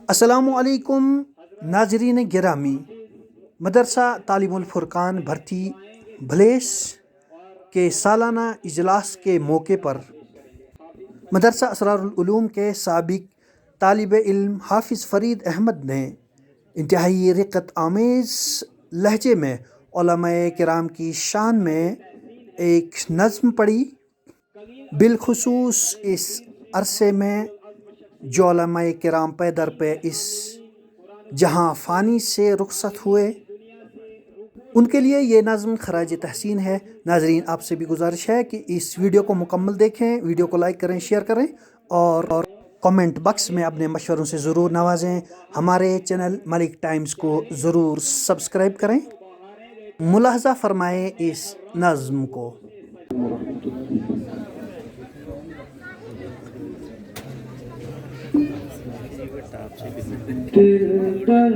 السلام علیکم ناظرین گرامی، مدرسہ تعلیم الفرقان بھرتی بھلیس کے سالانہ اجلاس کے موقع پر مدرسہ اسرار العلوم کے سابق طالب علم حافظ فرید احمد نے انتہائی رقت آمیز لہجے میں علماء کرام کی شان میں ایک نظم پڑھی، بالخصوص اس عرصے میں جو علماء کرام پے در پہ اس جہاں فانی سے رخصت ہوئے، ان کے لیے یہ نظم خراج تحسین ہے۔ ناظرین، آپ سے بھی گزارش ہے کہ اس ویڈیو کو مکمل دیکھیں، ویڈیو کو لائک کریں، شیئر کریں اور کمنٹ باکس میں اپنے مشوروں سے ضرور نوازیں۔ ہمارے چینل ملک ٹائمز کو ضرور سبسکرائب کریں۔ ملاحظہ فرمائیں اس نظم کو۔ دل درد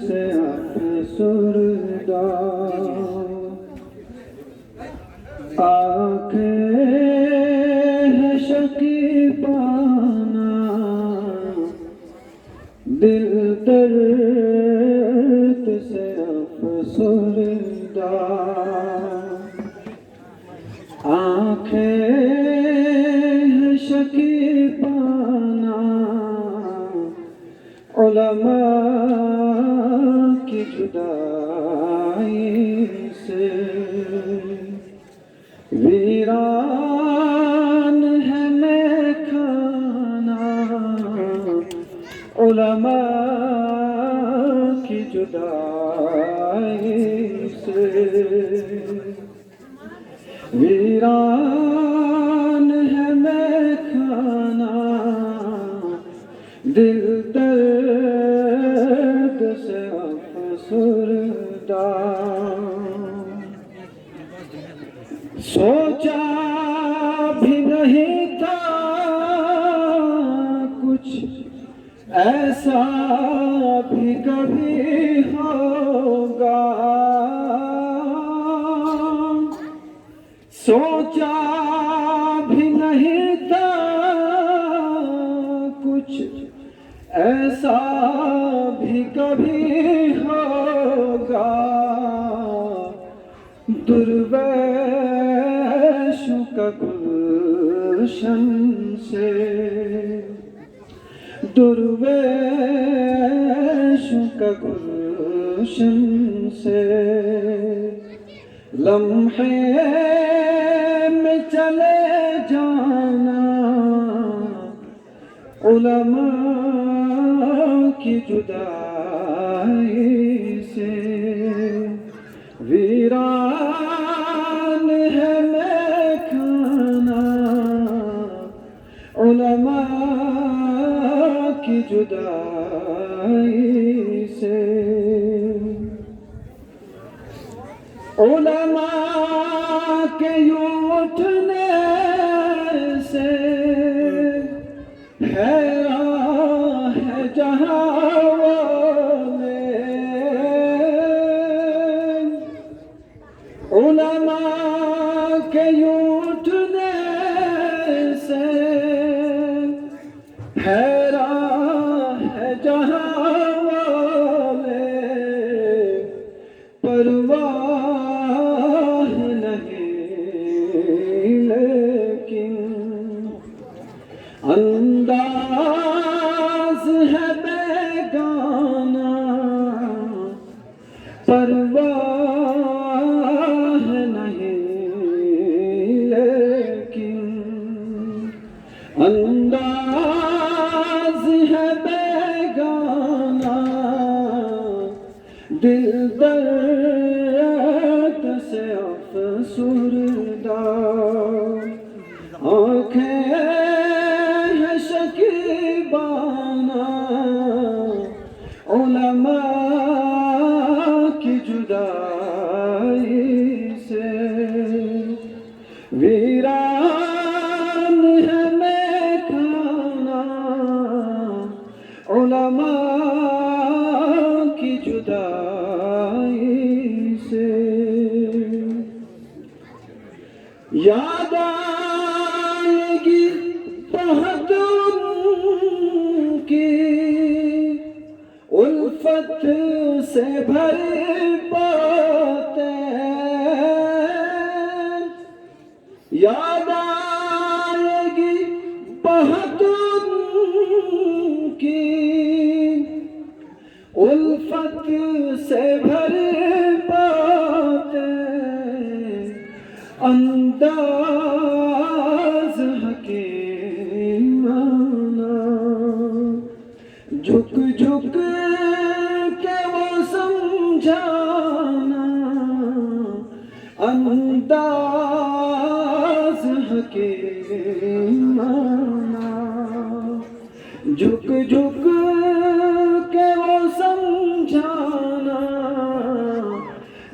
سے افسردہ، آنکھیں ہیں شکیبانہ، دل درد سے افسردہ، آنکھیں ہیں شکیبانہ، علماء کی جدائی سے ویران ہے میخانہ، علماء کی جدائی سے ویران ہے میخانہ، دل درد سے افسردہ، سوچا بھی نہیں تھا کچھ ایسا بھی کبھی ہوگا، سوچا بھی نہیں تھا کچھ ایسا بھی کبھی ہوگا، درویشوں کا گلشن سے، درویشوں کا گلشن سے لمحے میں چلے جانا، علماء کی جدائی سے ویران ہے میخانہ، علماء کی جدائی سے، علماء کے یوں اٹھنے سے حیران ہے جہاں والے، علماء کے یوں اٹھنے سے حیران ہے جہاں والے، پرواہ نہیں لیکن انداز ہے بیگانہ، پرواہ نہیں لیکن انداز ہے بیگانہ، دل درد سے افسردہ، آنکھیں ہیں شکیبانہ، علماء کی جدائی سے ویران ہے میخانہ، علماء کی جدائی سے یاد آئے گی بہت سے بھر پاتے یاد آئے گی بہت ان کی الفت سے بھر پاتے انداز حکیمانہ جھک جھک کے وہ سمجھانا انداز حکیمانہ جھک جھک کے وہ سمجھانا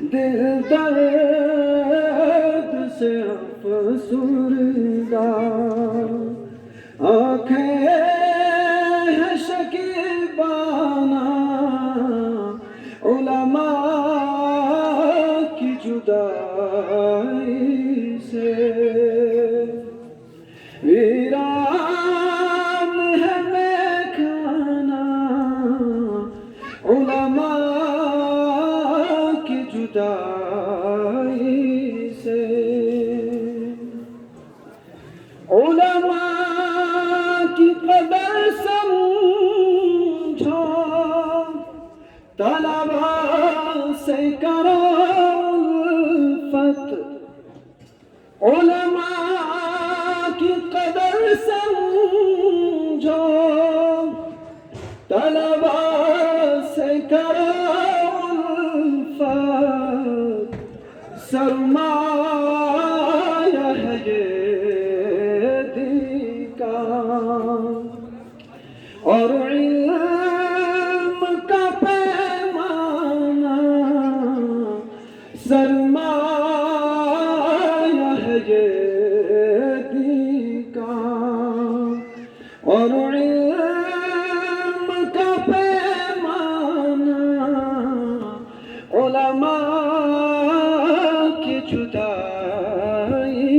دل درد سے افسردہ آنکھیں ہیں شکیبانہ علماء کی جدائی سے ویران ہے میخانہ علماء کی جدائی سے علماء کی قدر سمجھو طلبا سے کرو الفت علماء کی قدر سمجھو طلبا سے کرو الفت سرمایہ ہے یہ دل کا اور علم کا پیمانہ سرمایہ ہے یہ دل کا اور علم کا پیمانہ علماء کی جدائی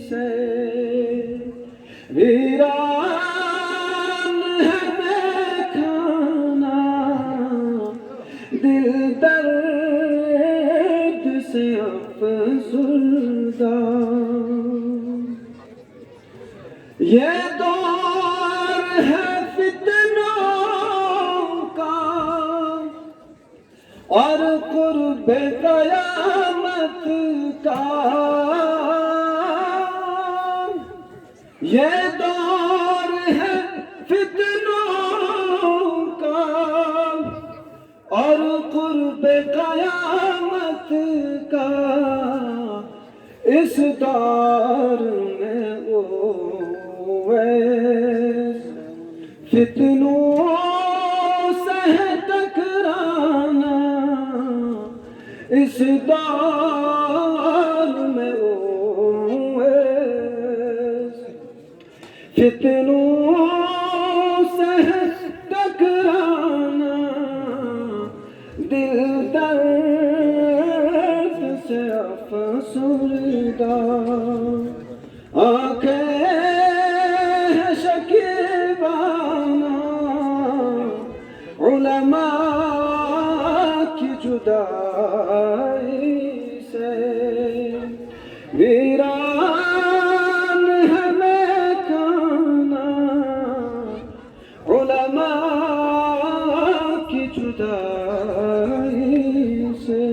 سے ویران ہے میخانہ دل درد سے افسردہ یہ دور ہے فتنوں کا اور قرب قیامت کا یہ دور ہے فتنوں کا اور قرب قیامت کا اس دور میں اویس فتنوں سے ہے ٹکرانا اس دور میں اویس فتنوں سے ہے ٹکرانا دل درد سے افسردہ آنکھیں ہیں شکیبانہ علماء کی جدائی سے ویران ہے میخانہ علماء کی جدائی سے